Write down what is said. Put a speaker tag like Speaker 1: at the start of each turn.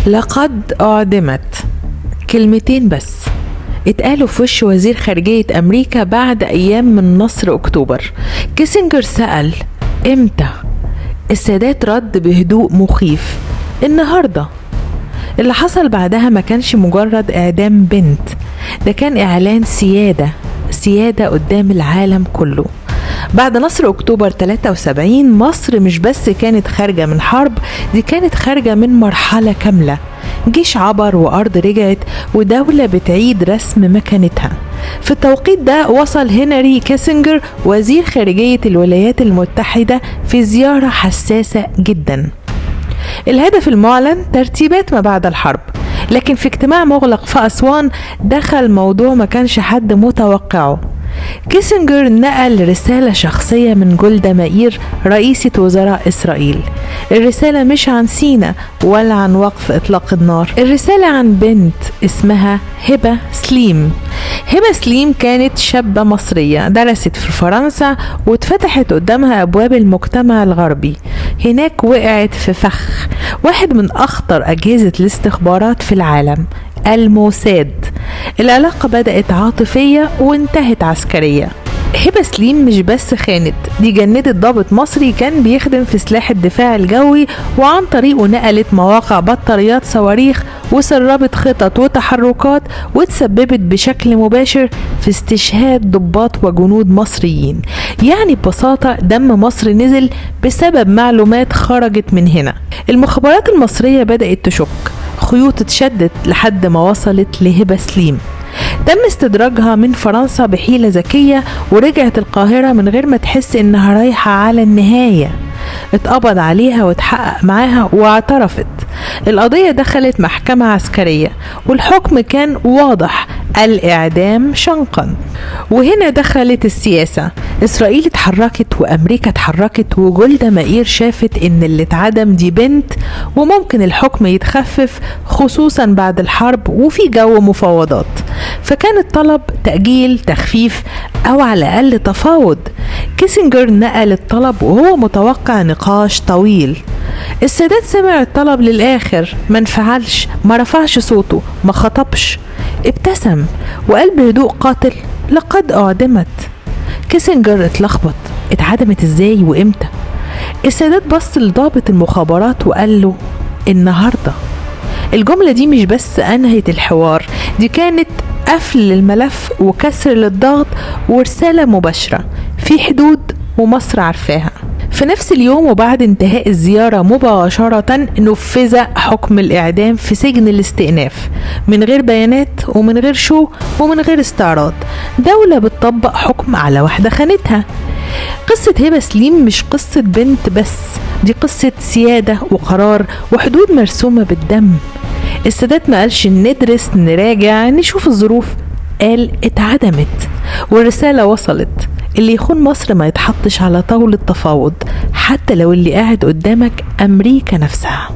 Speaker 1: لقد أعدمت. كلمتين بس اتقالوا في وش وزير خارجية أمريكا بعد أيام من نصر أكتوبر. كيسنجر سأل إمتى؟ السادات رد بهدوء مخيف: النهاردة. اللي حصل بعدها ما كانش مجرد إعدام بنت، ده كان إعلان سيادة قدام العالم كله. بعد نصر أكتوبر 73 مصر مش بس كانت خارجة من حرب، دي كانت خارجة من مرحلة كاملة. جيش عبر وأرض رجعت ودولة بتعيد رسم مكانتها. في التوقيت ده وصل هنري كيسنجر وزير خارجية الولايات المتحدة في زيارة حساسة جدا. الهدف المعلن ترتيبات ما بعد الحرب، لكن في اجتماع مغلق في أسوان دخل موضوع ما كانش حد متوقعه. كيسنجر نقل رسالة شخصية من جولدا مائير رئيسة وزراء إسرائيل. الرسالة مش عن سيناء ولا عن وقف إطلاق النار، الرسالة عن بنت اسمها هبة سليم. هبة سليم كانت شابة مصرية درست في فرنسا واتفتحت قدامها أبواب المجتمع الغربي. هناك وقعت في فخ واحد من أخطر أجهزة الاستخبارات في العالم، الموساد. العلاقة بدأت عاطفية وانتهت عسكرية. هبة سليم مش بس خانت، دي جندت ضابط مصري كان بيخدم في سلاح الدفاع الجوي، وعن طريقه نقلت مواقع بطاريات صواريخ وسربت خطط وتحركات، وتسببت بشكل مباشر في استشهاد ضباط وجنود مصريين. يعني ببساطة دم مصر نزل بسبب معلومات خرجت من هنا. المخابرات المصرية بدأت تشك، خيوط اتشدت لحد ما وصلت لهبة سليم. تم استدراجها من فرنسا بحيلة ذكية ورجعت القاهرة من غير ما تحس انها رايحة على النهاية. اتقبض عليها واتحقق معاها واعترفت. القضية دخلت محكمة عسكرية والحكم كان واضح: الإعدام شنقا. وهنا دخلت السياسة. إسرائيل اتحركت وأمريكا اتحركت، وجولدا مائير شافت إن اللي اتعدم دي بنت وممكن الحكم يتخفف خصوصا بعد الحرب وفي جو مفاوضات. فكان الطلب تأجيل، تخفيف، أو على الأقل تفاوض. كيسنجر نقل الطلب وهو متوقع نقاش طويل. السادات سمع الطلب للآخر، ما انفعلش، ما رفعش صوته، ما خطبش، ابتسم وقال بهدوء قاتل: لقد أعدمت. كيسنجر اتلخبط، اتعدمت ازاي وامتى؟ السادات بص لضابط المخابرات وقال له: النهارده. الجملة دي مش بس أنهت الحوار، دي كانت قفل للملف وكسر للضغط ورسالة مباشرة في حدود ومصر عارفاها. في نفس اليوم وبعد انتهاء الزيارة مباشرة نفذ حكم الإعدام في سجن الاستئناف، من غير بيانات ومن غير شو ومن غير استعراض. دولة بتطبق حكم على واحدة خانتها. قصة هبة سليم مش قصة بنت بس، دي قصة سيادة وقرار وحدود مرسومة بالدم. السادات ما قالش ندرس نراجع نشوف الظروف، قال اتعدمت والرسالة وصلت. اللي يخون مصر ما يتحطش على طاولة تفاوض، حتى لو اللي قاعد قدامك أمريكا نفسها.